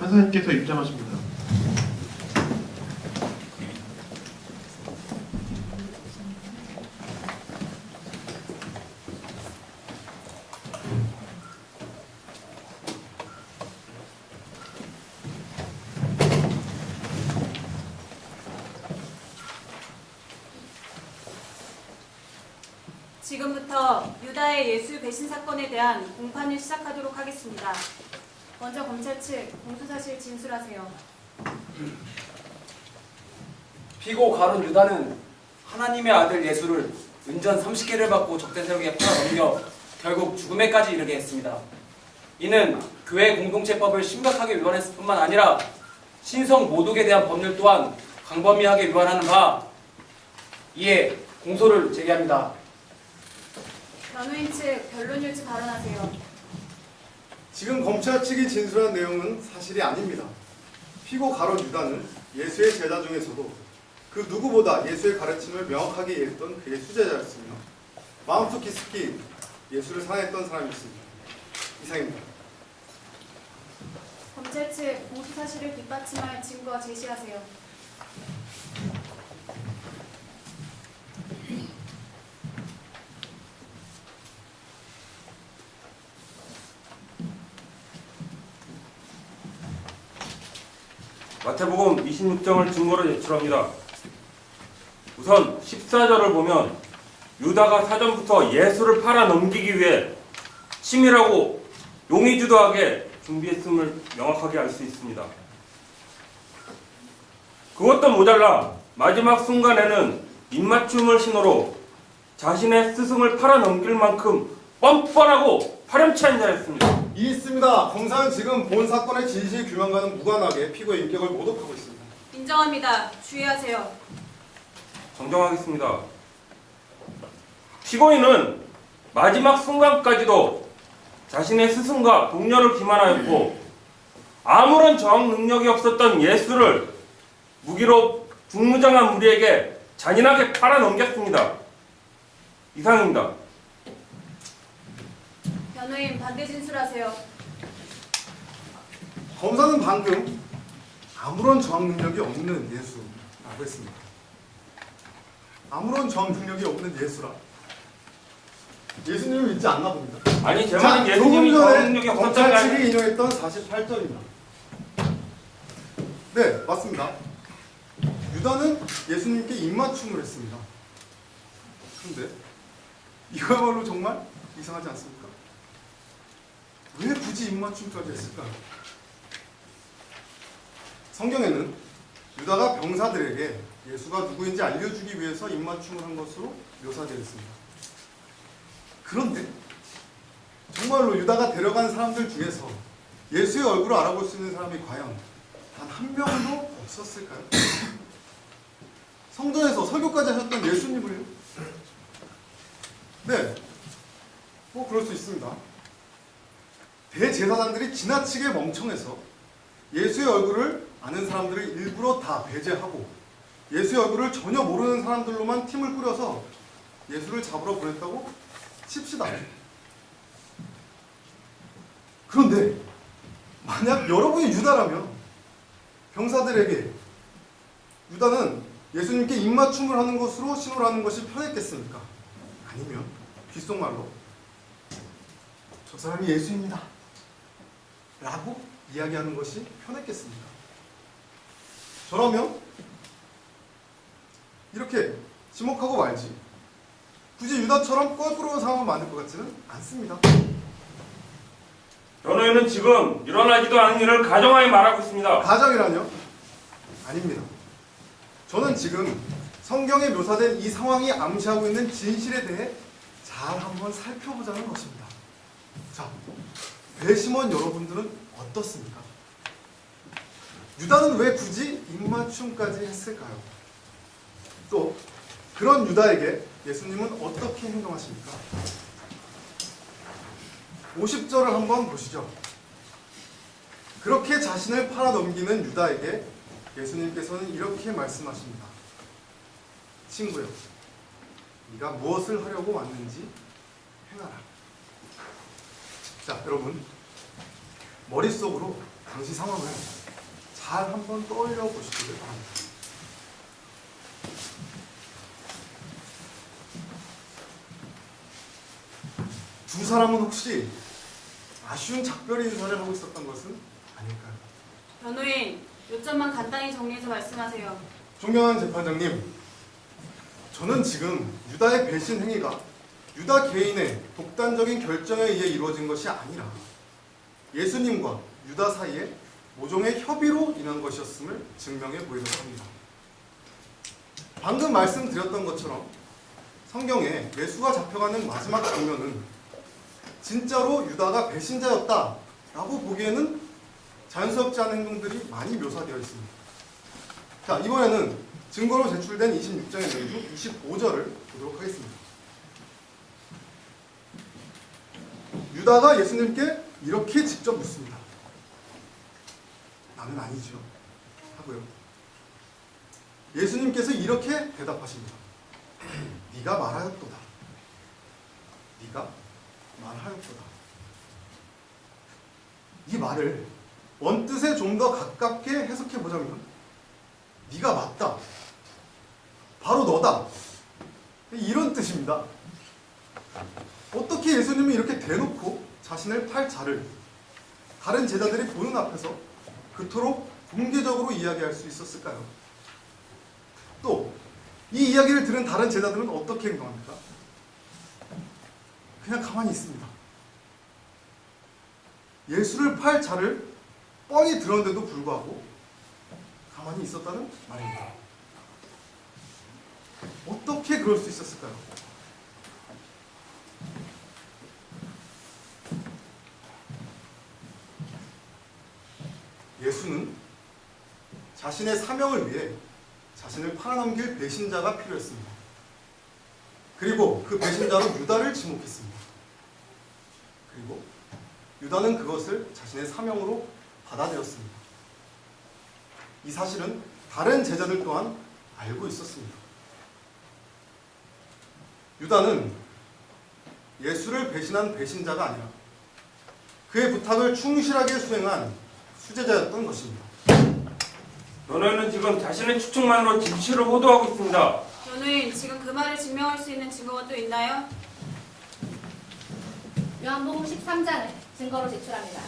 판사님께서 입장하십니다. 지금부터 유다의 예수 배신 사건에 대한 공판을 시작하도록 하겠습니다. 먼저 검찰 측 공소사실 진술하세요. 피고 가룟 유다는 하나님의 아들 예수를 은전 30개를 받고 적대세력에 팔아넘겨 결국 죽음에까지 이르게 했습니다. 이는 교회 공동체법을 심각하게 위반했을 뿐만 아니라 신성 모독에 대한 법률 또한 광범위하게 위반하는 바, 이에 공소를 제기합니다. 변호인 측 변론 유지 발언하세요. 지금 검찰 측이 진술한 내용은 사실이 아닙니다. 피고 가룟 유다는 예수의 제자 중에서도 그 누구보다 예수의 가르침을 명확하게 이해했던 그의 수제자였으며 마음속 깊이 예수를 사랑했던 사람이었습니다. 이상입니다. 검찰 측 공소사실을 뒷받침할 증거 제시하세요. 마태복음 26장을 증거로 제출합니다. 우선 14절을 보면 유다가 사전부터 예수를 팔아넘기기 위해 치밀하고 용의주도하게 준비했음을 명확하게 알 수 있습니다. 그것도 모자라 마지막 순간에는 입맞춤을 신호로 자신의 스승을 팔아넘길 만큼 뻔뻔하고 파렴치한 자였습니다. 있습니다. 검사는 지금 본 사건의 진실 규명과는 무관하게 피고의 인격을 모독하고 있습니다. 인정합니다. 주의하세요. 정정하겠습니다. 피고인은 마지막 순간까지도 자신의 스승과 동료를 기만하였고 아무런 저항 능력이 없었던 예수를 무기로 중무장한 무리에게 잔인하게 팔아넘겼습니다. 이상입니다. 변호인 반대 진술하세요. 검사는 방금 아무런 저항 능력이 없는 예수라고 했습니다. 아무런 저항 능력이 없는 예수라. 예수님을 믿지 않나 봅니다. 아니 제 말은 예수님이 저항 능력이 없었다는 게 검찰 아니라 측이 인용했던 48절입니다. 네, 맞습니다. 유다는 예수님께 입맞춤을 했습니다. 그런데 이거야말로 정말 이상하지 않습니까? 왜 굳이 입맞춤까지 했을까요? 성경에는 유다가 병사들에게 예수가 누구인지 알려주기 위해서 입맞춤을 한 것으로 묘사되어 있습니다. 그런데 정말로 유다가 데려간 사람들 중에서 예수의 얼굴을 알아볼 수 있는 사람이 과연 단 한 명도 없었을까요? 성전에서 설교까지 하셨던 예수님을요? 네, 뭐 그럴 수 있습니다. 대제사장들이 지나치게 멍청해서 예수의 얼굴을 아는 사람들을 일부러 다 배제하고 예수의 얼굴을 전혀 모르는 사람들로만 팀을 꾸려서 예수를 잡으러 보냈다고 칩시다. 그런데 만약 여러분이 유다라면 병사들에게 유다는 예수님께 입맞춤을 하는 것으로 신호를 하는 것이 편했겠습니까? 아니면 귓속말로 저 사람이 예수입니다 라고 이야기하는 것이 편했겠습니까? 저라면 이렇게 지목하고 말지 굳이 유다처럼 껄끄러운 상황을 만들 것 같지는 않습니다. 변호인은 지금 일어나지도 않은 일을 가정하에 말하고 있습니다. 가정이라뇨? 아닙니다. 저는 지금 성경에 묘사된 이 상황이 암시하고 있는 진실에 대해 잘 한번 살펴보자는 것입니다. 자, 배심원 여러분들은 어떻습니까? 유다는 왜 굳이 입맞춤까지 했을까요? 또 그런 유다에게 예수님은 어떻게 행동하십니까? 50절을 한번 보시죠. 그렇게 자신을 팔아넘기는 유다에게 예수님께서는 이렇게 말씀하십니다. 친구여, 네가 무엇을 하려고 왔는지 행하라. 자, 여러분 머릿속으로 당시 상황을 잘 한번 떠올려 보시기를 바랍니다. 두 사람은 혹시 아쉬운 작별 인사를 하고 있었던 것은 아닐까요? 변호인, 요점만 간단히 정리해서 말씀하세요. 존경하는 재판장님, 저는 지금 유다의 배신 행위가 유다 개인의 독단적인 결정에 의해 이루어진 것이 아니라 예수님과 유다 사이에 모종의 협의로 인한 것이었음을 증명해 보이려고 합니다. 방금 말씀드렸던 것처럼 성경에 예수가 잡혀가는 마지막 장면은 진짜로 유다가 배신자였다라고 보기에는 자연스럽지 않은 행동들이 많이 묘사되어 있습니다. 자, 이번에는 증거로 제출된 26장의 내용 25절을 보도록 하겠습니다. 유다가 예수님께 이렇게 직접 묻습니다. 나는 아니죠. 하고요. 예수님께서 이렇게 대답하십니다. 네가 말하였도다. 네가 말하였도다. 이 말을 원뜻에 좀 더 가깝게 해석해 보자면 네가 맞다. 바로 너다. 이런 뜻입니다. 어떻게 예수님이 이렇게 대놓고 자신을 팔 자를 다른 제자들이 보는 앞에서 그토록 공개적으로 이야기할 수 있었을까요? 또 이 이야기를 들은 다른 제자들은 어떻게 행동합니까? 그냥 가만히 있습니다. 예수를 팔 자를 뻔히 들었는데도 불구하고 가만히 있었다는 말입니다. 어떻게 그럴 수 있었을까요? 예수는 자신의 사명을 위해 자신을 팔아넘길 배신자가 필요했습니다. 그리고 그 배신자로 유다를 지목했습니다. 그리고 유다는 그것을 자신의 사명으로 받아들였습니다. 이 사실은 다른 제자들 또한 알고 있었습니다. 유다는 예수를 배신한 배신자가 아니라 그의 부탁을 충실하게 수행한 수제자였던 것입니다. 변호인은 지금 자신의 추측만으로 진실을 호도하고 있습니다. 변호인, 지금 그 말을 증명할 수 있는 증거가 또 있나요? 요한복음 13장을 증거로 제출합니다.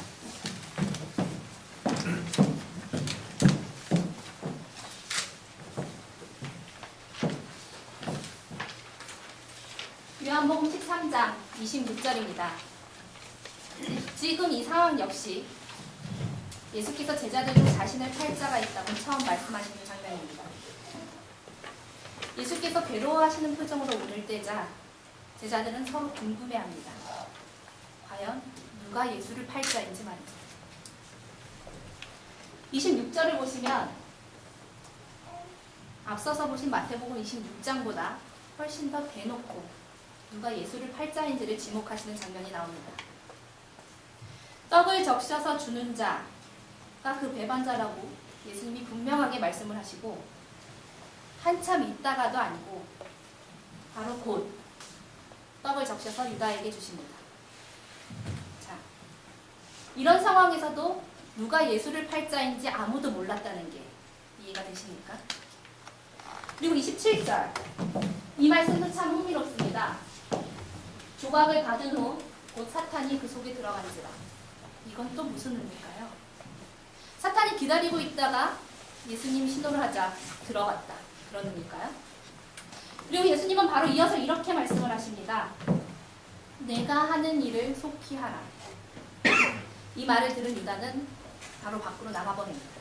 요한복음 13장 26절입니다. 지금 이 상황 역시 예수께서 제자들 중 자신을 팔 자가 있다고 처음 말씀하시는 장면입니다. 예수께서 괴로워하시는 표정으로 문을 떼자 제자들은 서로 궁금해합니다. 과연 누가 예수를 팔 자인지 말이죠. 26절을 보시면 앞서서 보신 마태복음 26장보다 훨씬 더 대놓고 누가 예수를 팔 자인지를 지목하시는 장면이 나옵니다. 떡을 적셔서 주는 자가 그 배반자라고 예수님이 분명하게 말씀을 하시고 한참 있다가도 아니고 바로 곧 떡을 적셔서 유다에게 주십니다. 자, 이런 상황에서도 누가 예수를 팔 자인지 아무도 몰랐다는 게 이해가 되십니까? 그리고 27절 이 말씀도 참 흥미롭습니다. 조각을 받은 후 곧 사탄이 그 속에 들어간지라. 이건 또 무슨 의미일까요? 사탄이 기다리고 있다가 예수님이 신호를 하자 들어갔다. 그런 의미일까요? 그리고 예수님은 바로 이어서 이렇게 말씀을 하십니다. 내가 하는 일을 속히 하라. 이 말을 들은 유다는 바로 밖으로 나가버립니다.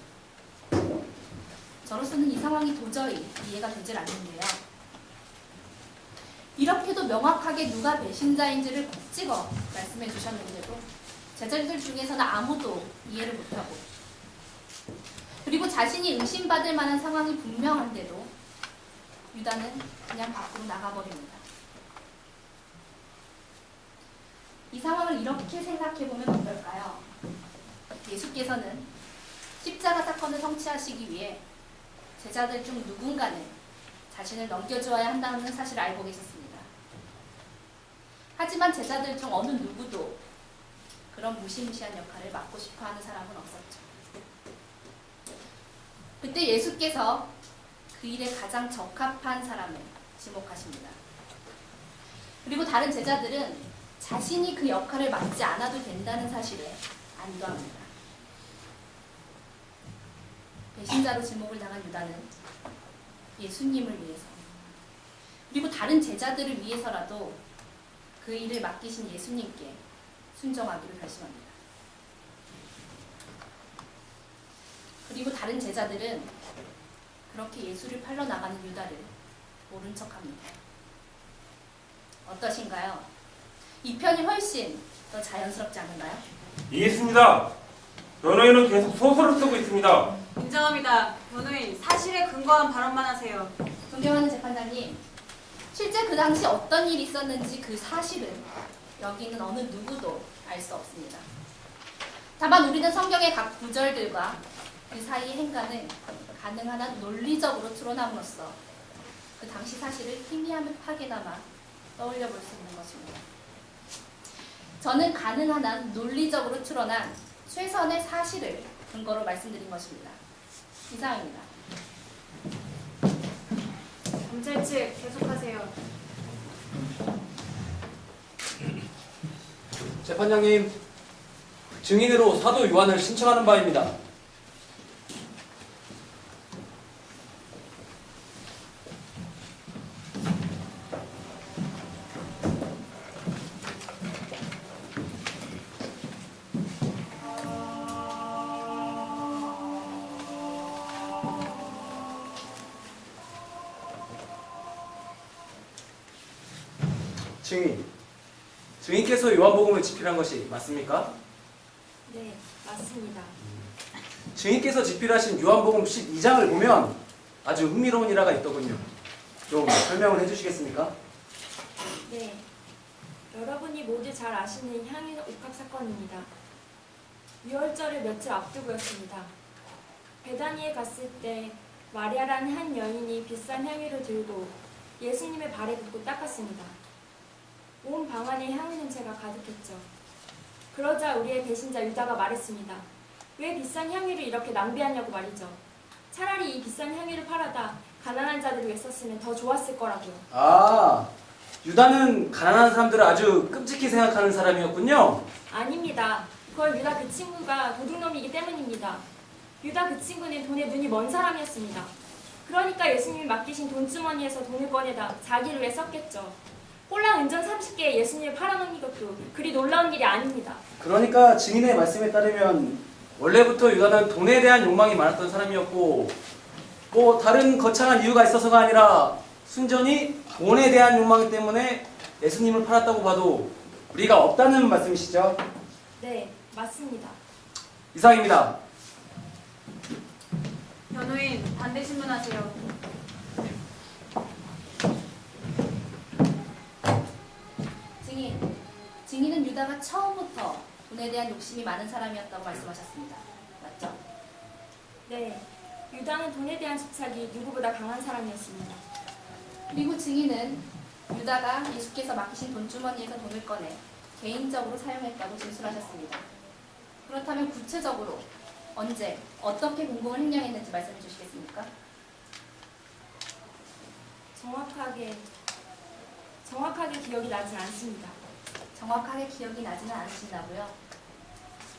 저로서는 이 상황이 도저히 이해가 되질 않는데요. 이렇게도 명확하게 누가 배신자인지를 콕 찍어 말씀해 주셨는데도 제자들 중에서는 아무도 이해를 못하고 그리고 자신이 의심받을 만한 상황이 분명한데도 유다는 그냥 밖으로 나가버립니다. 이 상황을 이렇게 생각해보면 어떨까요? 예수께서는 십자가 사건을 성취하시기 위해 제자들 중 누군가는 자신을 넘겨주어야 한다는 사실을 알고 계셨습니다. 하지만 제자들 중 어느 누구도 그런 무시무시한 역할을 맡고 싶어하는 사람은 없었죠. 그때 예수께서 그 일에 가장 적합한 사람을 지목하십니다. 그리고 다른 제자들은 자신이 그 역할을 맡지 않아도 된다는 사실에 안도합니다. 배신자로 지목을 당한 유다는 예수님을 위해서 그리고 다른 제자들을 위해서라도 그 일을 맡기신 예수님께 순종하기를 결심합니다. 그리고 다른 제자들은 그렇게 예수를 팔러 나가는 유다를 모른 척합니다. 어떠신가요? 이 편이 훨씬 더 자연스럽지 않은가요? 이해했습니다. 변호인은 계속 소설을 쓰고 있습니다. 인정합니다. 변호인, 사실에 근거한 발언만 하세요. 존경하는 재판장님, 실제 그 당시 어떤 일이 있었는지 그 사실은 여기 있는 어느 누구도 알 수 없습니다. 다만 우리는 성경의 각 구절들과 그 사이의 행간을 가능한 한 논리적으로 추론함으로써 그 당시 사실을 희미하게나마 떠올려 볼 수 있는 것입니다. 저는 가능한 한 논리적으로 추론한 최선의 사실을 근거로 말씀드린 것입니다. 이상입니다. 검찰 측 계속하세요. 재판장님, 증인으로 사도 요한을 신청하는 바입니다. 증인께서 요한복음을 집필한 것이 맞습니까? 네, 맞습니다. 증인께서 집필하신 요한복음 12장을 보면 아주 흥미로운 일화가 있더군요. 좀 설명을 해주시겠습니까? 네, 여러분이 모두 잘 아시는 향유 옥합 사건입니다. 유월절을 며칠 앞두고였습니다. 베다니에 갔을 때 마리아라는 한 여인이 비싼 향유를 들고 예수님의 발에 붓고 닦았습니다. 온 방 안에 향유 냄새가 가득했죠. 그러자 우리의 배신자 유다가 말했습니다. 왜 비싼 향유를 이렇게 낭비하냐고 말이죠. 차라리 이 비싼 향유를 팔아다 가난한 자들을 위해 썼으면 더 좋았을 거라고요. 아, 유다는 가난한 사람들을 아주 끔찍히 생각하는 사람이었군요. 아닙니다. 그건 유다 그 친구가 도둑놈이기 때문입니다. 유다 그 친구는 돈에 눈이 먼 사람이었습니다. 그러니까 예수님이 맡기신 돈주머니에서 돈을 꺼내다 자기를 위해 썼겠죠. 꼴랑 은전 30개에 예수님을 팔아넘긴 것도 그리 놀라운 일이 아닙니다. 그러니까 증인의 말씀에 따르면 원래부터 유다는 돈에 대한 욕망이 많았던 사람이었고 뭐 다른 거창한 이유가 있어서가 아니라 순전히 돈에 대한 욕망 때문에 예수님을 팔았다고 봐도 우리가 없다는 말씀이시죠? 네, 맞습니다. 이상입니다. 변호인, 반대 신문하세요. 증인은 유다가 처음부터 돈에 대한 욕심이 많은 사람이었다고 말씀하셨습니다. 맞죠? 네, 유다는 돈에 대한 집착이 누구보다 강한 사람이었습니다. 그리고 증인은 유다가 예수께서 맡기신 돈주머니에서 돈을 꺼내 개인적으로 사용했다고 진술하셨습니다. 그렇다면 구체적으로 언제, 어떻게 공공을 횡령했는지 말씀해 주시겠습니까? 정확하게 기억이 나진 않습니다. 정확하게 기억이 나지는 않으신다고요?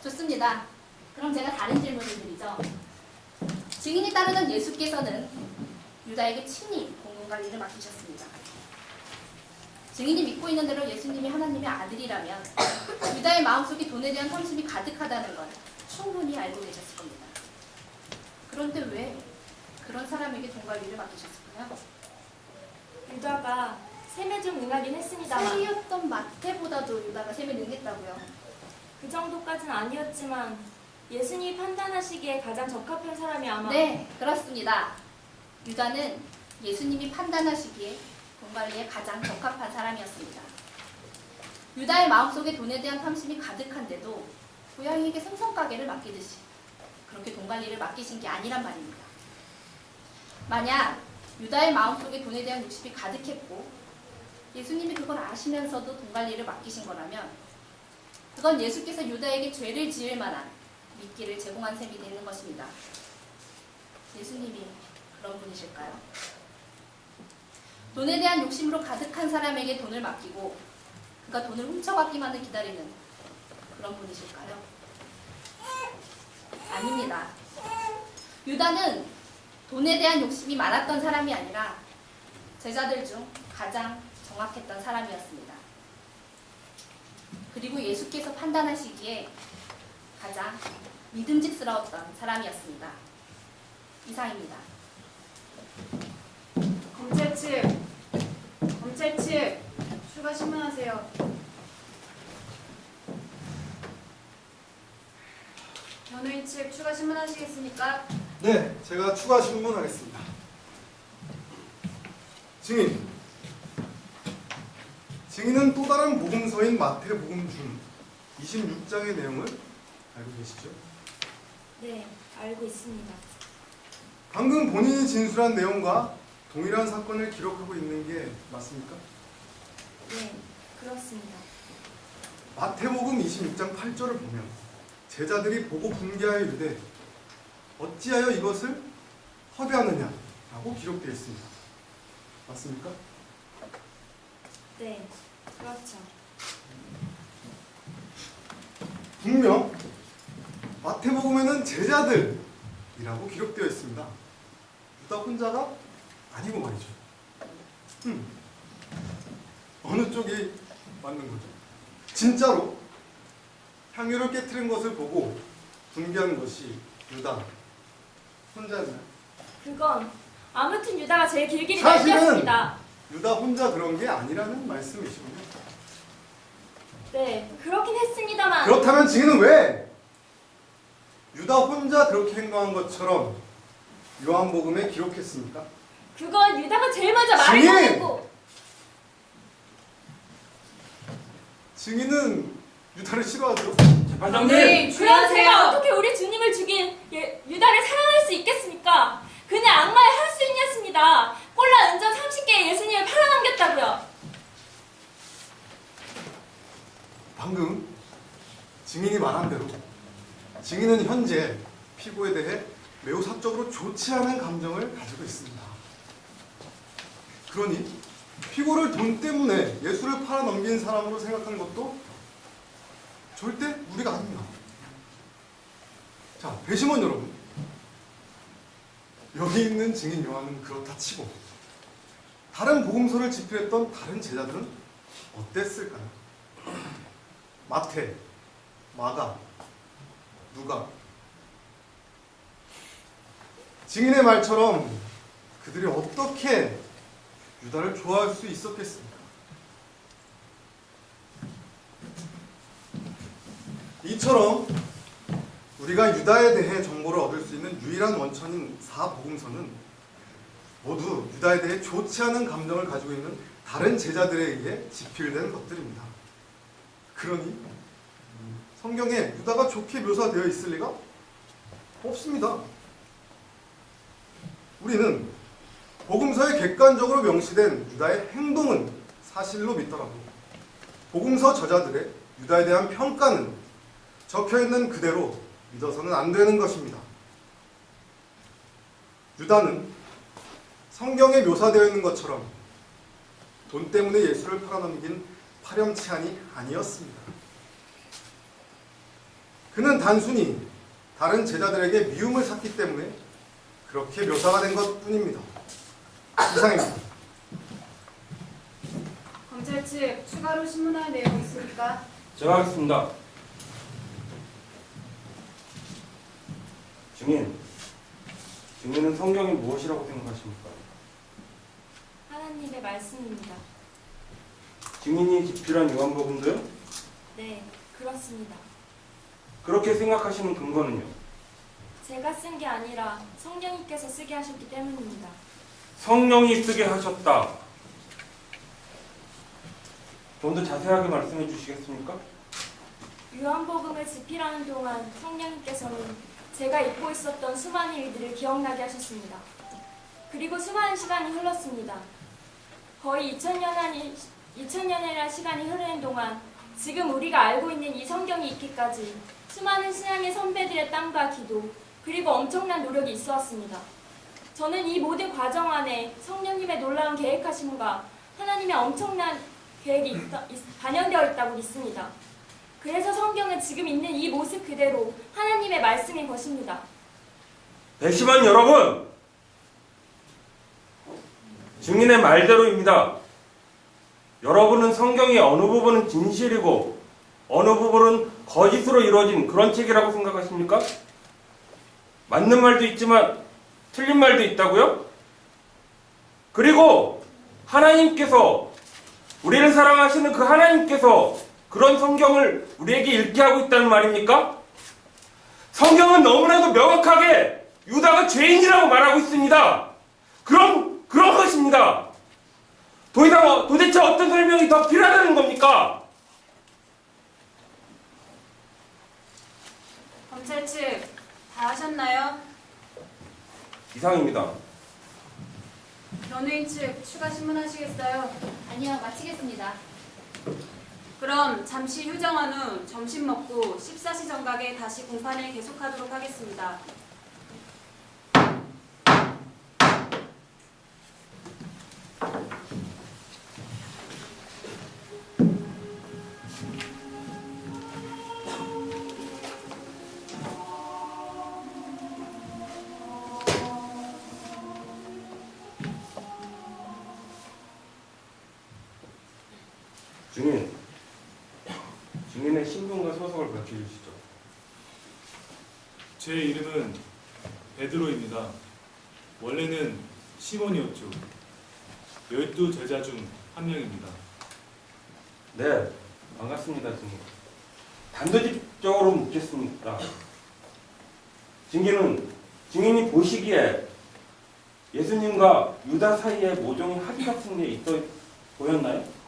좋습니다. 그럼 제가 다른 질문을 드리죠. 증인이 따르던 예수께서는 유다에게 친히 공공관리를 맡기셨습니다. 증인이 믿고 있는 대로 예수님이 하나님의 아들이라면 유다의 마음속에 돈에 대한 탐심이 가득하다는 건 충분히 알고 계셨을 겁니다. 그런데 왜 그런 사람에게 돈 관리를 맡기셨을까요? 유다가 셈에 좀 응하긴 했습니다만 세리였던 마태보다도 유다가 셈에 능했다고요. 그 정도까지는 아니었지만 예수님이 판단하시기에 가장 적합한 사람이 아마 네, 그렇습니다. 유다는 예수님이 판단하시기에 돈 관리에 가장 적합한 사람이었습니다. 유다의 마음속에 돈에 대한 탐심이 가득한데도 고양이에게 생선가게를 맡기듯이 그렇게 돈 관리를 맡기신 게 아니란 말입니다. 만약 유다의 마음속에 돈에 대한 욕심이 가득했고 예수님이 그걸 아시면서도 돈 관리를 맡기신 거라면 그건 예수께서 유다에게 죄를 지을 만한 미끼를 제공한 셈이 되는 것입니다. 예수님이 그런 분이실까요? 돈에 대한 욕심으로 가득한 사람에게 돈을 맡기고 그가 돈을 훔쳐가기만을 기다리는 그런 분이실까요? 아닙니다. 유다는 돈에 대한 욕심이 많았던 사람이 아니라 제자들 중 가장 정확했던 사람이었습니다. 그리고 예수께서 판단하시기에 가장 믿음직스러웠던 사람이었습니다. 이상입니다. 검찰 측 추가 신문하세요. 변호인 측 추가 신문하시겠습니까? 네, 제가 추가 신문하겠습니다. 증인은 또 다른 복음서인 마태복음 중 26장의 내용을 알고 계시죠? 네, 알고 있습니다. 방금 본인이 진술한 내용과 동일한 사건을 기록하고 있는 게 맞습니까? 네, 그렇습니다. 마태복음 26장 8절을 보면 제자들이 보고 분개하여 이르되 어찌하여 이것을 허비하느냐라고 기록되어 있습니다. 맞습니까? 네, 그렇죠. 분명 마태복음에는 제자들이라고 기록되어 있습니다. 유다 혼자가 아니고 말이죠. 어느 쪽이 맞는 거죠? 진짜로 향유를 깨트린 것을 보고 분개한 것이 유다 혼자였나요? 그건 아무튼 유다가 제일 길길이 사실은 날뛰었습니다. 유다 혼자 그런 게 아니라는 말씀이시군요. 네, 그렇긴 했습니다만 그렇다면 증인은 왜 유다 혼자 그렇게 행동한 것처럼 요한복음에 기록했습니까? 그건 유다가 제일 먼저 말을 증인! 꺼냈고 증인은 유다를 싫어하죠? 재판장님! 네, 그럼 제가 어떻게 우리 주님을 죽인 유다를 사랑할 수 있겠습니까? 그는 악마의 하수인이었습니다. 꼴라 은전 30개의 예수님을 팔아넘겼다고요. 방금 증인이 말한 대로 증인은 현재 피고에 대해 매우 사적으로 좋지 않은 감정을 가지고 있습니다. 그러니 피고를 돈 때문에 예수를 팔아넘긴 사람으로 생각하는 것도 절대 무리가 아닙니다. 자, 배심원 여러분, 여기 있는 증인 요한은 그렇다 치고 다른 복음서를 집필했던 다른 제자들은 어땠을까요? 마태, 마가, 누가? 증인의 말처럼 그들이 어떻게 유다를 좋아할 수 있었겠습니까? 이처럼 우리가 유다에 대해 정보를 얻을 수 있는 유일한 원천인 사복음서는 모두 유다에 대해 좋지 않은 감정을 가지고 있는 다른 제자들에 의해 집필된 것들입니다. 그러니 성경에 유다가 좋게 묘사되어 있을 리가 없습니다. 우리는 복음서에 객관적으로 명시된 유다의 행동은 사실로 믿더라도 복음서 저자들의 유다에 대한 평가는 적혀있는 그대로 믿어서는 안 되는 것입니다. 유다는 성경에 묘사되어 있는 것처럼 돈 때문에 예수를 팔아넘긴 파렴치한이 아니었습니다. 그는 단순히 다른 제자들에게 미움을 샀기 때문에 그렇게 묘사가 된 것뿐입니다. 이상입니다. 검찰 측 추가로 신문할 내용 있습니까? 제가 하겠습니다. 증인은 성경이 무엇이라고 생각하십니까? 하나님의 말씀입니다. 증인이 집필한 요한복음도요? 네, 그렇습니다. 그렇게 생각하시는 근거는요? 제가 쓴 게 아니라 성령님께서 쓰게 하셨기 때문입니다. 성령이 쓰게 하셨다. 좀 더 자세하게 말씀해 주시겠습니까? 요한복음을 집필하는 동안 성령님께서는 제가 잊고 있었던 수많은 일들을 기억나게 하셨습니다. 그리고 수많은 시간이 흘렀습니다. 거의 2000년이라는 시간이 흐르는 동안 지금 우리가 알고 있는 이 성경이 있기까지 수많은 신앙의 선배들의 땀과 기도 그리고 엄청난 노력이 있어왔습니다. 저는 이 모든 과정 안에 성령님의 놀라운 계획하심과 하나님의 엄청난 계획이 반영되어 있다고 믿습니다. 그래서 성경은 지금 있는 이 모습 그대로 하나님의 말씀인 것입니다. 배심원 여러분, 증인의 말대로입니다. 여러분은 성경의 어느 부분은 진실이고 어느 부분은 거짓으로 이루어진 그런 책이라고 생각하십니까? 맞는 말도 있지만 틀린 말도 있다고요? 그리고 하나님께서, 우리를 사랑하시는 그 하나님께서 그런 성경을 우리에게 읽게 하고 있다는 말입니까? 성경은 너무나도 명확하게 유다가 죄인이라고 말하고 있습니다. 그런 것입니다. 도대체 어떤 설명이 더 필요하다는 겁니까? 검찰 측 다 하셨나요? 이상입니다. 변호인 측 추가 신문하시겠어요? 아니요, 마치겠습니다. 그럼 잠시 휴정한 후 점심 먹고 14시 정각에 다시 공판을 계속하도록 하겠습니다. 증인의 신분과 소속을 밝혀주시죠. 제 이름은 베드로입니다. 원래는 시몬이었죠. 12제자 중 한 명입니다. 네, 반갑습니다, 증인. 단도직입적으로 묻겠습니다. 증인이 보시기에 예수님과 유다 사이에 모종의 합의 같은 게 있어 보였나요?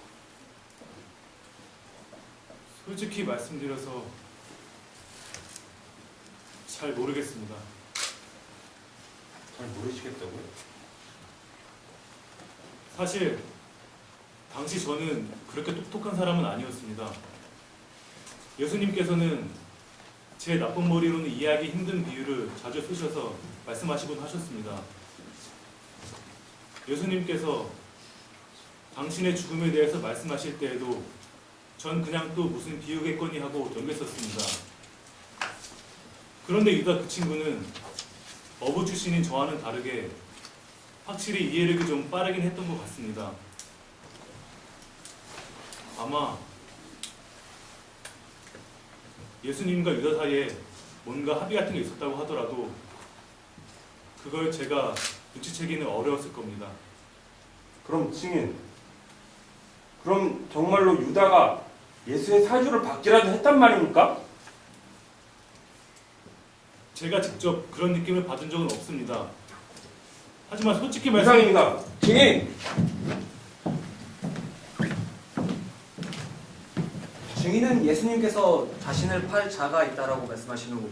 솔직히 말씀드려서 잘 모르겠습니다. 잘 모르시겠다고요? 사실 당시 저는 그렇게 똑똑한 사람은 아니었습니다. 예수님께서는 제 나쁜 머리로는 이해하기 힘든 비유를 자주 쓰셔서 말씀하시곤 하셨습니다. 예수님께서 당신의 죽음에 대해서 말씀하실 때에도 전 그냥 또 무슨 비유겠거니 하고 넘겼었습니다. 그런데 유다 그 친구는 어부 출신인 저와는 다르게 확실히 이해력이 좀 빠르긴 했던 것 같습니다. 아마 예수님과 유다 사이에 뭔가 합의 같은 게 있었다고 하더라도 그걸 제가 눈치채기는 어려웠을 겁니다. 그럼 증인, 그럼 정말로 유다가 예수의 사주를 받기라도 했단 말입니까? 제가 직접 그런 느낌을 받은 적은 없습니다. 하지만 솔직히 이상입니다. 증인! 증인은 예수님께서 자신을 팔 자가 있다라고 말씀하신 후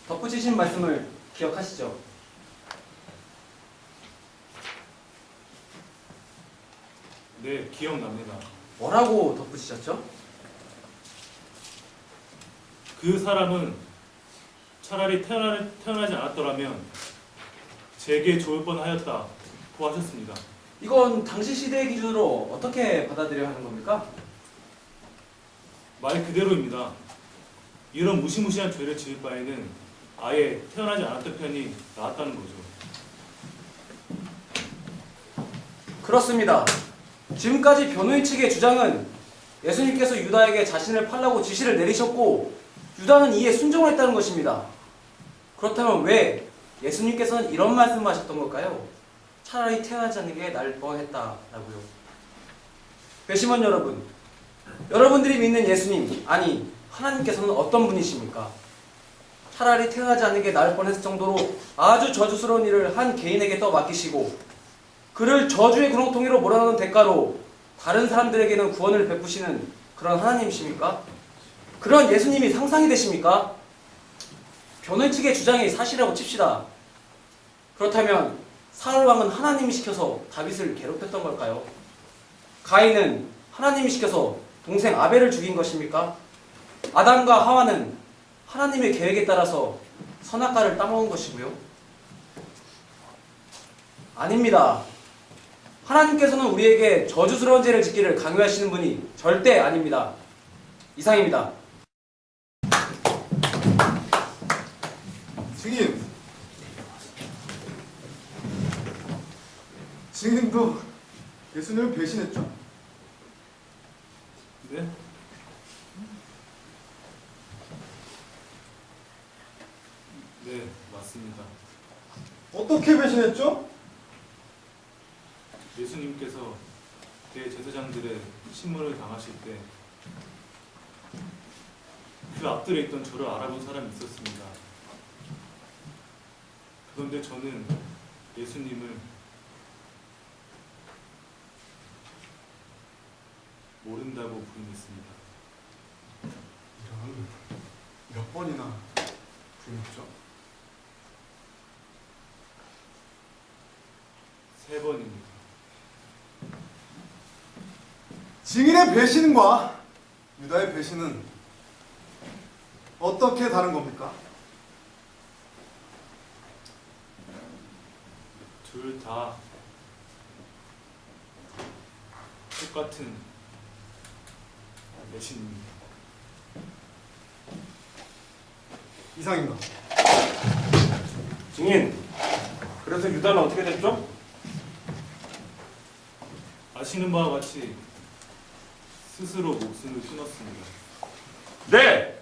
덧붙이신 말씀을 기억하시죠? 네, 기억납니다. 뭐라고 덧붙이셨죠? 그 사람은 차라리 태어나지 않았더라면 제게 좋을 뻔하였다고 하셨습니다. 이건 당시 시대의 기준으로 어떻게 받아들여야 하는 겁니까? 말 그대로입니다. 이런 무시무시한 죄를 지을 바에는 아예 태어나지 않았던 편이 나았다는 거죠. 그렇습니다. 지금까지 변호인 측의 주장은 예수님께서 유다에게 자신을 팔라고 지시를 내리셨고 유다는 이에 순종을 했다는 것입니다. 그렇다면 왜 예수님께서는 이런 말씀을 하셨던 걸까요? 차라리 태어나지 않는 게 나을 뻔했다라고요. 배심원 여러분, 여러분들이 믿는 예수님, 아니 하나님께서는 어떤 분이십니까? 차라리 태어나지 않는 게 나을 뻔했을 정도로 아주 저주스러운 일을 한 개인에게 떠맡기시고 그를 저주의 구렁텅이로 몰아넣는 대가로 다른 사람들에게는 구원을 베푸시는 그런 하나님이십니까? 그런 예수님이 상상이 되십니까? 변호인 측의 주장이 사실이라고 칩시다. 그렇다면 사울 왕은 하나님이 시켜서 다윗을 괴롭혔던 걸까요? 가인은 하나님이 시켜서 동생 아벨을 죽인 것입니까? 아담과 하와는 하나님의 계획에 따라서 선악과를 따먹은 것이고요. 아닙니다. 하나님께서는 우리에게 저주스러운 죄를 짓기를 강요하시는 분이 절대 아닙니다. 이상입니다. 증인. 증인도 예수님을 배신했죠? 네? 네, 맞습니다. 어떻게 배신했죠? 예수님께서 대제사장들의 신문을 당하실 때 그 앞들에 있던 저를 알아본 사람이 있었습니다. 그런데 저는 예수님을 모른다고 부인했습니다. 이런, 몇 번이나 부인했죠? 3번입니다. 증인의 배신과 유다의 배신은 어떻게 다른 겁니까? 둘 다 똑같은 배신입니다. 이상입니다. 증인, 그래서 유다는 어떻게 됐죠? 아시는 바와 같이 스스로 목숨을 끊었습니다. 네!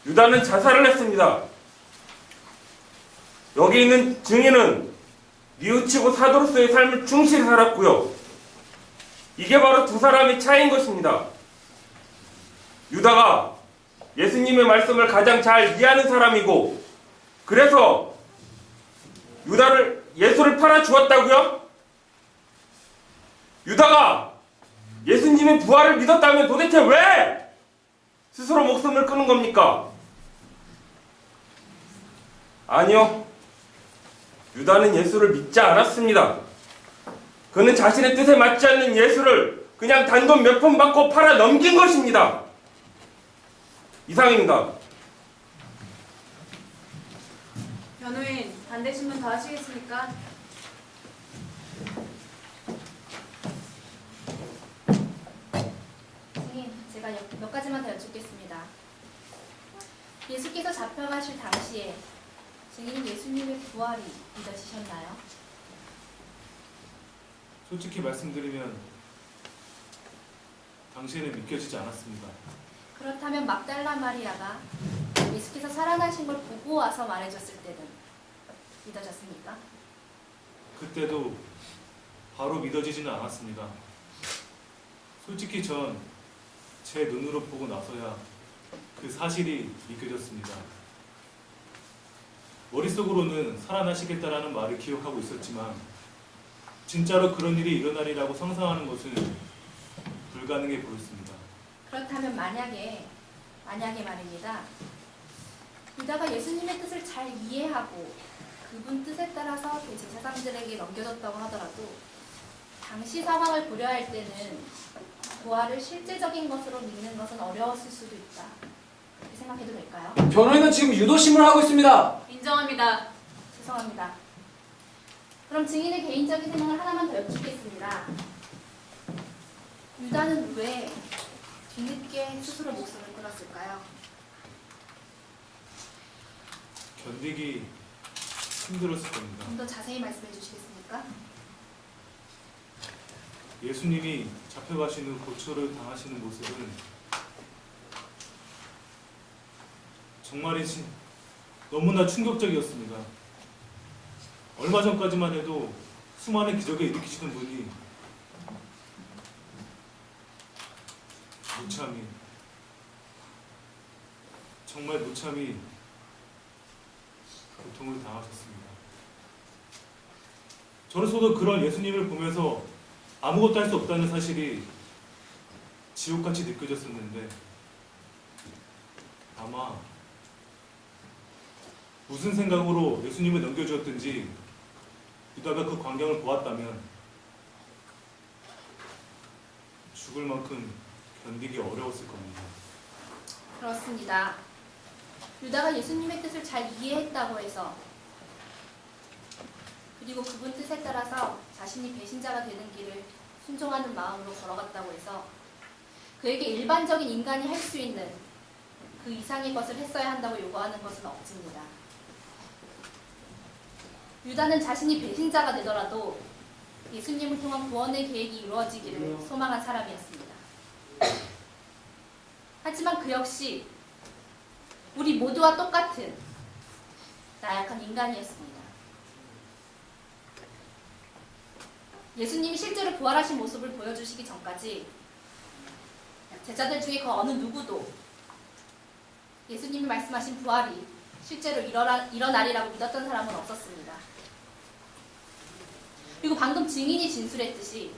유다는 자살을 했습니다. 여기 있는 증인은 뉘우치고 사도로서의 삶을 충실히 살았고요. 이게 바로 두 사람의 차이인 것입니다. 유다가 예수님의 말씀을 가장 잘 이해하는 사람이고, 그래서 예수를 팔아 주었다고요? 유다가 예수님의 부활을 믿었다면 도대체 왜 스스로 목숨을 끊은 겁니까? 아니요. 유다는 예수를 믿지 않았습니다. 그는 자신의 뜻에 맞지 않는 예수를 그냥 단돈 몇 푼 받고 팔아 넘긴 것입니다. 이상입니다. 변호인, 반대 신문 더 하시겠습니까? 선생님, 제가 몇 가지만 더 여쭙겠습니다. 예수께서 잡혀가실 당시에 증인 예수님의 부활이 믿어지셨나요? 솔직히 말씀드리면 당시에는 믿겨지지 않았습니다. 그렇다면 막달라 마리아가 예수께서 살아나신 걸 보고 와서 말해줬을 때는 믿어졌습니까? 그때도 바로 믿어지지는 않았습니다. 솔직히 전 제 눈으로 보고 나서야 그 사실이 믿겨졌습니다. 머릿속으로는 살아나시겠다라는 말을 기억하고 있었지만 진짜로 그런 일이 일어나리라고 상상하는 것은 불가능해 보였습니다. 그렇다면 만약에 말입니다. 유다가 예수님의 뜻을 잘 이해하고 그분 뜻에 따라서 대제사장들에게 넘겨졌다고 하더라도 당시 상황을 고려할 때는 부활을 실제적인 것으로 믿는 것은 어려웠을 수도 있다. 이렇게 생각해도 될까요? 변호인은 지금 유도심을 하고 있습니다. 인정합니다. 죄송합니다. 그럼 증인의 개인적인 생각을 하나만 더 여쭙겠습니다. 유다는 왜 뒤늦게 스스로 목숨을 끊었을까요? 견디기 힘들었을 겁니다. 좀 더 자세히 말씀해 주시겠습니까? 예수님이 잡혀가신 후 고초를 당하시는 모습은 정말이지 너무나 충격적이었습니다. 얼마 전까지만 해도 수많은 기적을 일으키시던 분이 정말 무참히 고통을 당하셨습니다. 저로서도 그런 예수님을 보면서 아무것도 할 수 없다는 사실이 지옥같이 느껴졌었는데 아마 무슨 생각으로 예수님을 넘겨주었든지 유다가 그 광경을 보았다면 죽을 만큼 견디기 어려웠을 겁니다. 그렇습니다. 유다가 예수님의 뜻을 잘 이해했다고 해서 그리고 그분 뜻에 따라서 자신이 배신자가 되는 길을 순종하는 마음으로 걸어갔다고 해서 그에게 일반적인 인간이 할 수 있는 그 이상의 것을 했어야 한다고 요구하는 것은 없습니다. 유다는 자신이 배신자가 되더라도 예수님을 통한 구원의 계획이 이루어지기를 소망한 사람이었습니다. 하지만 그 역시 우리 모두와 똑같은 나약한 인간이었습니다. 예수님이 실제로 부활하신 모습을 보여주시기 전까지 제자들 중에 그 어느 누구도 예수님이 말씀하신 부활이 실제로 일어나리라고 믿었던 사람은 없었습니다. 그리고 방금 증인이 진술했듯이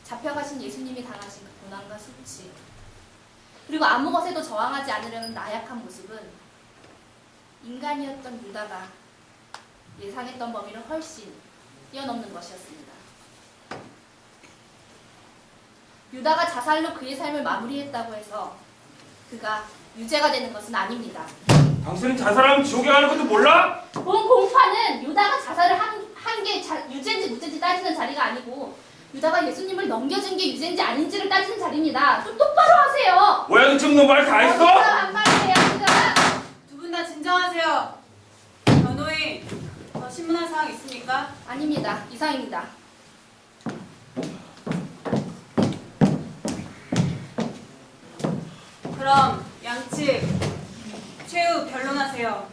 잡혀가신 예수님이 당하신 그 고난과 수치, 그리고 아무 것에도 저항하지 않으려는 나약한 모습은 인간이었던 유다가 예상했던 범위를 훨씬 뛰어넘는 것이었습니다. 유다가 자살로 그의 삶을 마무리했다고 해서 그가 유죄가 되는 것은 아닙니다. 당신은 자살하면 지옥에 가는 것도 몰라? 본 공판은 유다가 자살을 한 게 유죄인지 무죄인지 따지는 자리가 아니고 유다가 예수님을 넘겨준 게 유죄인지 아닌지를 따지는 자리입니다. 좀 똑바로 하세요. 뭐야, 너 지금 너 말 다 했어? 반말이에요, 진짜. 두 분 다 진정하세요. 변호인, 더 신문할 사항 있습니까? 아닙니다. 이상입니다. 그럼 양측 최후 변론하세요.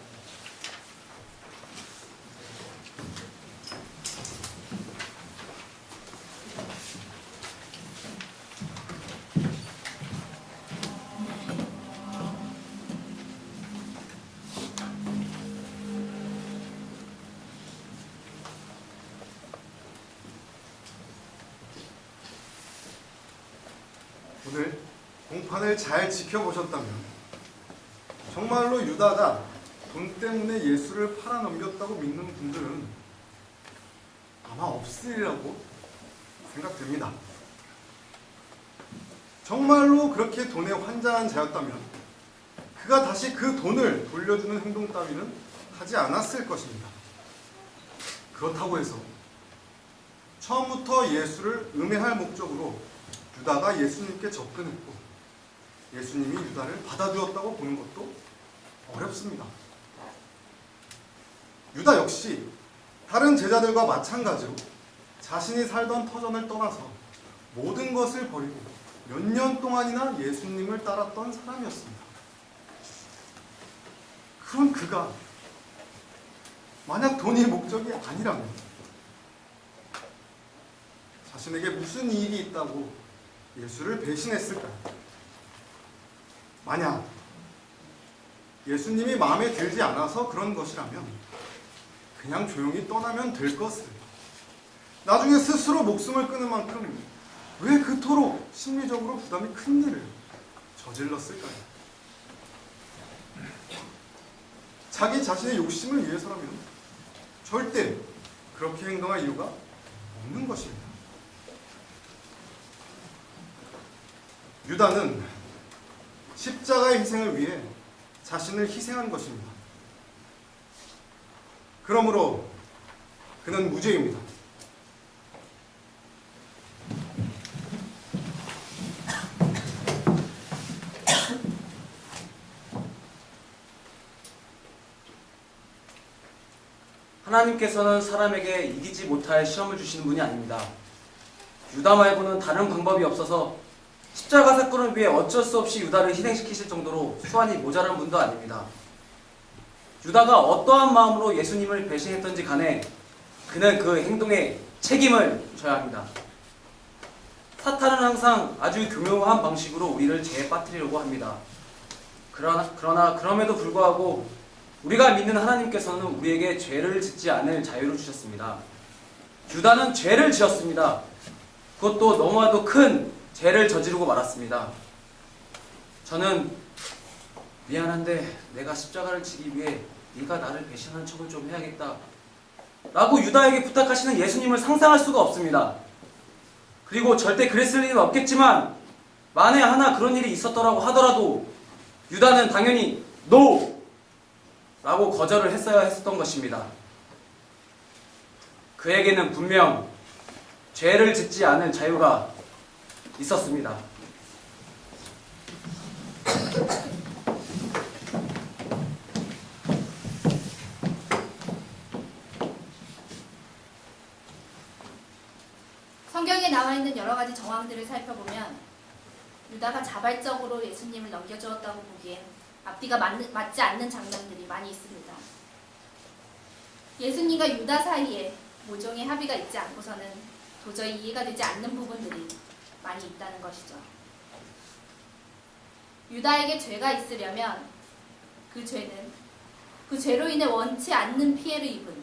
오늘 공판을 잘 지켜보셨다면 정말로 유다가 돈 때문에 예수를 팔아넘겼다고 믿는 분들은 아마 없으리라고 생각됩니다. 정말로 그렇게 돈에 환장한 자였다면 그가 다시 그 돈을 돌려주는 행동 따위는 하지 않았을 것입니다. 그렇다고 해서 처음부터 예수를 음해할 목적으로 유다가 예수님께 접근했고 예수님이 유다를 받아주었다고 보는 것도 어렵습니다. 유다 역시 다른 제자들과 마찬가지로 자신이 살던 터전을 떠나서 모든 것을 버리고 몇 년 동안이나 예수님을 따랐던 사람이었습니다. 그런 그가 만약 돈이 목적이 아니라면 자신에게 무슨 일이 있다고 예수를 배신했을까요? 만약 예수님이 마음에 들지 않아서 그런 것이라면 그냥 조용히 떠나면 될 것을 나중에 스스로 목숨을 끊을 만큼 왜 그토록 심리적으로 부담이 큰 일을 저질렀을까요? 자기 자신의 욕심을 위해서라면 절대 그렇게 행동할 이유가 없는 것입니다. 유다는 십자가의 희생을 위해 자신을 희생한 것입니다. 그러므로 그는 무죄입니다. 하나님께서는 사람에게 이기지 못할 시험을 주시는 분이 아닙니다. 유다 말고는 다른 방법이 없어서 십자가 사건을 위해 어쩔 수 없이 유다를 희생시키실 정도로 수완이 모자란 분도 아닙니다. 유다가 어떠한 마음으로 예수님을 배신했던지 간에 그는 그 행동에 책임을 져야 합니다. 사탄은 항상 아주 교묘한 방식으로 우리를 죄에 빠뜨리려고 합니다. 그러나 그럼에도 불구하고 우리가 믿는 하나님께서는 우리에게 죄를 짓지 않을 자유를 주셨습니다. 유다는 죄를 지었습니다. 그것도 너무나도 큰 죄를 저지르고 말았습니다. 저는 미안한데 내가 십자가를 지기 위해 네가 나를 배신한 척을 좀 해야겠다 라고 유다에게 부탁하시는 예수님을 상상할 수가 없습니다. 그리고 절대 그랬을 일은 없겠지만 만에 하나 그런 일이 있었더라고 하더라도 유다는 당연히 NO! 라고 거절을 했어야 했었던 것입니다. 그에게는 분명 죄를 짓지 않을 자유가 있었습니다. 성경에 나와 있는 여러 가지 정황들을 살펴보면 유다가 자발적으로 예수님을 넘겨주었다고 보기엔 앞뒤가 맞지 않는 장면들이 많이 있습니다. 예수님과 유다 사이에 모종의 합의가 있지 않고서는 도저히 이해가 되지 않는 부분들이 많이 있다는 것이죠. 유다에게 죄가 있으려면 그 죄는 그 죄로 인해 원치 않는 피해를 입은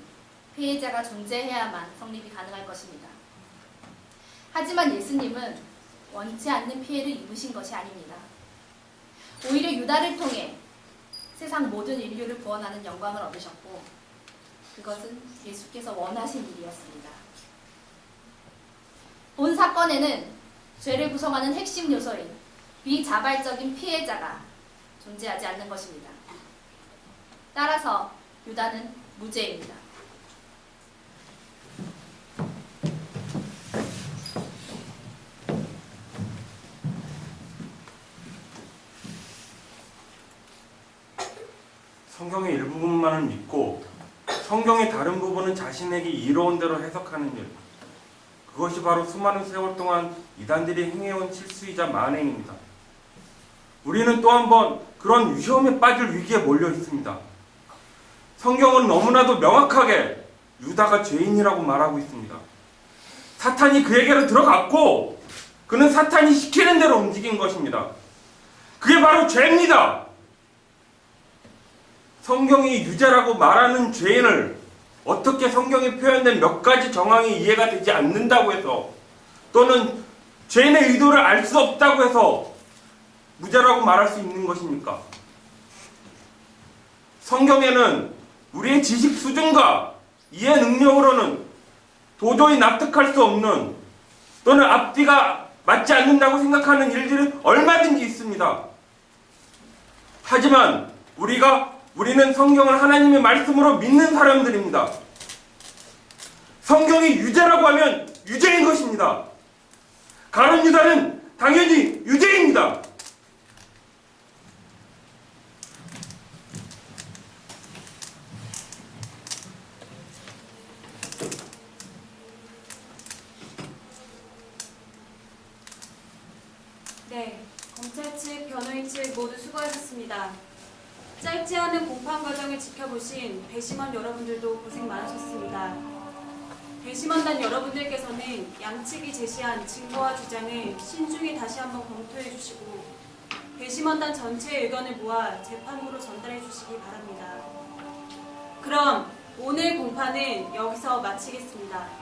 피해자가 존재해야만 성립이 가능할 것입니다. 하지만 예수님은 원치 않는 피해를 입으신 것이 아닙니다. 오히려 유다를 통해 세상 모든 인류를 구원하는 영광을 얻으셨고 그것은 예수께서 원하신 일이었습니다. 본 사건에는 죄를 구성하는 핵심 요소인 비자발적인 피해자가 존재하지 않는 것입니다. 따라서 유다는 무죄입니다. 성경의 일부분만을 믿고 성경의 다른 부분은 자신에게 이로운 대로 해석하는 일, 그것이 바로 수많은 세월 동안 이단들이 행해온 실수이자 만행입니다. 우리는 또 한 번 그런 위험에 빠질 위기에 몰려 있습니다. 성경은 너무나도 명확하게 유다가 죄인이라고 말하고 있습니다. 사탄이 그에게로 들어갔고 그는 사탄이 시키는 대로 움직인 것입니다. 그게 바로 죄입니다. 성경이 유죄라고 말하는 죄인을 어떻게 성경에 표현된 몇 가지 정황이 이해가 되지 않는다고 해서 또는 죄인의 의도를 알 수 없다고 해서 무죄라고 말할 수 있는 것입니까? 성경에는 우리의 지식 수준과 이해 능력으로는 도저히 납득할 수 없는 또는 앞뒤가 맞지 않는다고 생각하는 일들이 얼마든지 있습니다. 하지만 우리는 성경을 하나님의 말씀으로 믿는 사람들입니다. 성경이 유죄라고 하면 유죄인 것입니다. 가룟 유다는 당연히 유죄입니다. 네, 검찰 측, 변호인 측 모두 수고하셨습니다. 짧지 않은 공판 과정을 지켜보신 배심원 여러분들도 고생 많으셨습니다. 배심원단 여러분들께서는 양측이 제시한 증거와 주장을 신중히 다시 한번 검토해 주시고 배심원단 전체의 의견을 모아 재판부로 전달해 주시기 바랍니다. 그럼 오늘 공판은 여기서 마치겠습니다.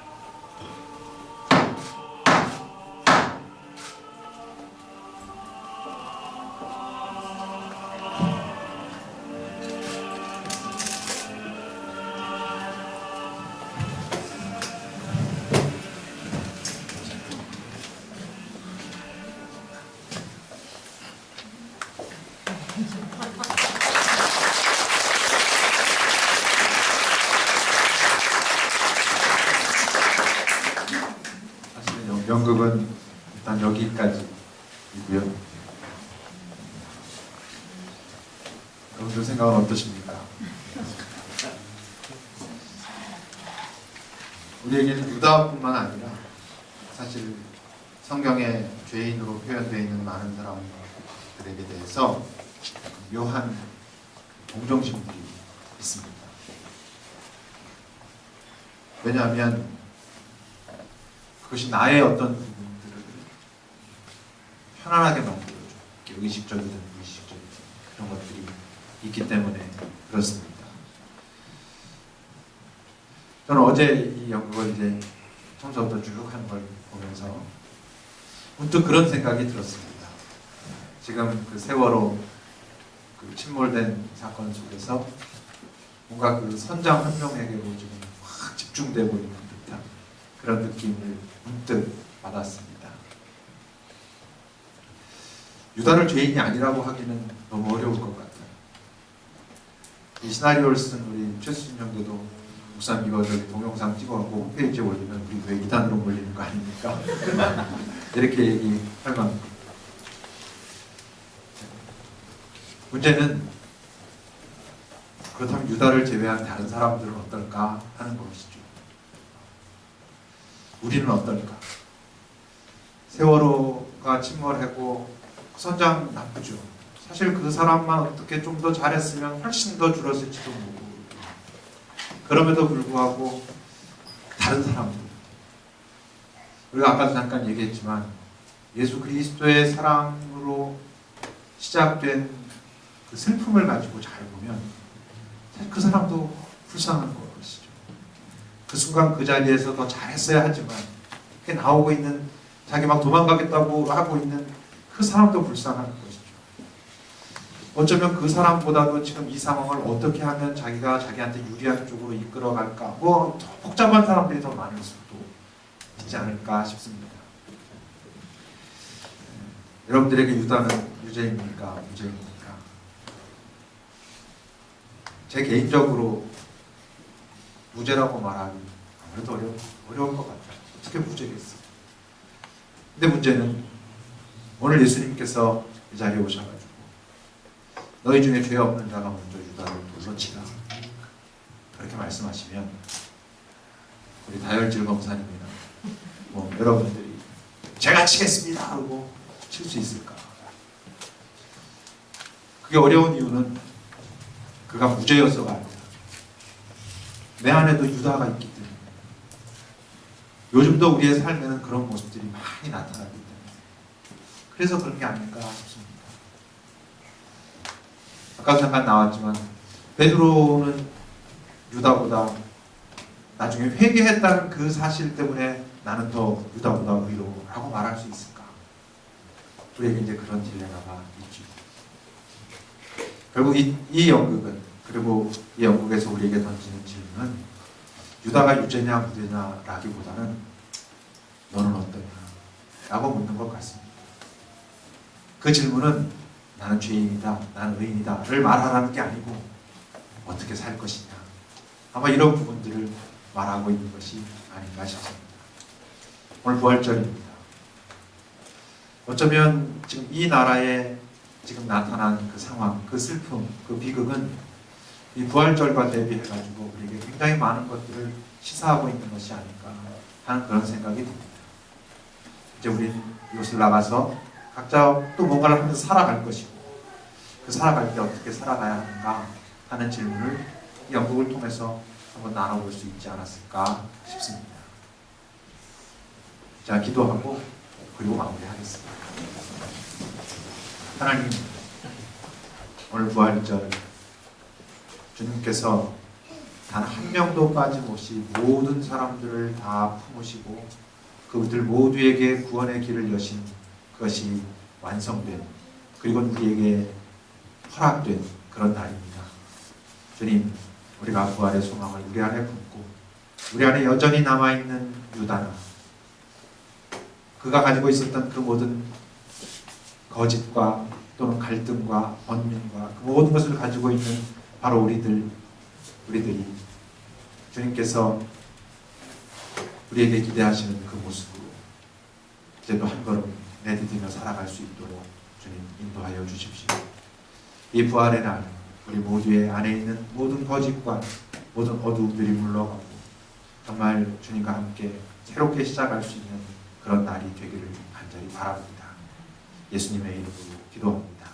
사실은 연극은 일단 여기까지이고요. 여러분들 생각은 어떠십니까? 우리에게는 유다뿐만 아니라 사실 성경에 죄인으로 표현되어 있는 많은 사람들에게 대해서 묘한 동정심들이 있습니다. 왜냐하면 그것이 나의 어떤 부분들을 편안하게 만들어줘. 의식적이든 무의식적이든 그런 것들이 있기 때문에 그렇습니다. 저는 어제 이 연극을 이제 처음부터 쭉 하는 걸 보면서 문득 그런 생각이 들었습니다. 지금 그 세월호 그 침몰된 사건 속에서 뭔가 그 선장 한 명에게로 지금 확 집중되고 있는 듯한 그런 느낌을 문득 받았습니다. 유다를 죄인이 아니라고 하기는 너무 어려울 것 같아요. 이 시나리오를 쓴 우리 최수진 형제도 목사님 이거 저기 동영상 찍어갖고 홈페이지에 올리면 우리 왜 이단으로 몰리는 거 아닙니까? 이렇게 얘기할 만큼. 문제는 그렇다면 유다를 제외한 다른 사람들은 어떨까 하는 것이죠. 우리는 어떨까? 세월호가 침몰하고 선장 나쁘죠. 사실 그 사람만 어떻게 좀 더 잘했으면 훨씬 더 줄었을지도 모르고, 그럼에도 불구하고 다른 사람들, 우리가 아까도 잠깐 얘기했지만 예수 그리스도의 사랑으로 시작된 그 슬픔을 가지고 잘 보면 사실 그 사람도 불쌍한 것이죠. 그 순간 그 자리에서 더 잘했어야 하지만 이렇게 나오고 있는, 자기 막 도망가겠다고 하고 있는 그 사람도 불쌍한 것이죠. 어쩌면 그 사람보다도 지금 이 상황을 어떻게 하면 자기가 자기한테 유리한 쪽으로 이끌어갈까, 뭐 더 복잡한 사람들이 더 많을 수도 있지 않을까 싶습니다. 여러분들에게 유다는 유죄입니까? 무죄입니까? 제 개인적으로 무죄라고 말하기 아무래도 어려울 것 같아요. 어떻게 무죄겠어? 근데 문제는 오늘 예수님께서 이 자리에 오셔가지고 너희 중에 죄 없는 자가 먼저 유다를 돌로 치라, 그렇게 말씀하시면 우리 다혈질 검사님이나 뭐 여러분들이 제가 치겠습니다 하고 칠 수 있을까? 그게 어려운 이유는 그가 무죄여서가 아니라 내 안에도 유다가 있기 때문에, 요즘도 우리의 삶에는 그런 모습들이 많이 나타나기 때문에 그래서 그런 게 아닐까 싶습니다. 아까 잠깐 나왔지만 베드로는 유다보다 나중에 회개했다는 그 사실 때문에 나는 더 유다보다 의로라고 말할 수 있을까? 우리에게 이제 그런 딜레마가 있죠. 결국 이 연극은, 그리고 이 연극에서 우리에게 던지는 질문은 유다가 유죄냐 무죄냐라기보다는 너는 어떠냐 라고 묻는 것 같습니다. 그 질문은 나는 죄인이다, 나는 의인이다를 말하라는 게 아니고 어떻게 살 것이냐, 아마 이런 부분들을 말하고 있는 것이 아닌가 싶습니다. 오늘 부활절입니다. 어쩌면 지금 이 나라에 지금 나타난 그 상황, 그 슬픔, 그 비극은 이 부활절과 대비해가지고 우리에게 굉장히 많은 것들을 시사하고 있는 것이 아닐까 하는 그런 생각이 듭니다. 이제 우리는 이곳을 나가서 각자 또 뭔가를 하면서 살아갈 것이고, 그 살아갈 때 어떻게 살아가야 하는가 하는 질문을 이 연극을 통해서 한번 나눠볼 수 있지 않았을까 싶습니다. 자, 기도하고 그리고 마무리하겠습니다. 하나님, 오늘 부활절 주님께서 단 한 명도 빠짐없이 모든 사람들을 다 품으시고 그들 모두에게 구원의 길을 여신 그것이 완성된, 그리고 우리에게 허락된 그런 날입니다. 주님, 우리가 부활의 소망을 우리 안에 품고 우리 안에 여전히 남아있는 유다나 그가 가지고 있었던 그 모든 거짓과 또는 갈등과 번민과 그 모든 것을 가지고 있는 바로 우리들이 주님께서 우리에게 기대하시는 그 모습으로 이제도 한 걸음 내디디며 살아갈 수 있도록 주님 인도하여 주십시오. 이 부활의 날 우리 모두의 안에 있는 모든 거짓과 모든 어두움들이 물러가고 정말 주님과 함께 새롭게 시작할 수 있는 그런 날이 되기를 간절히 바랍니다. 예수님의 이름으로 기도합니다.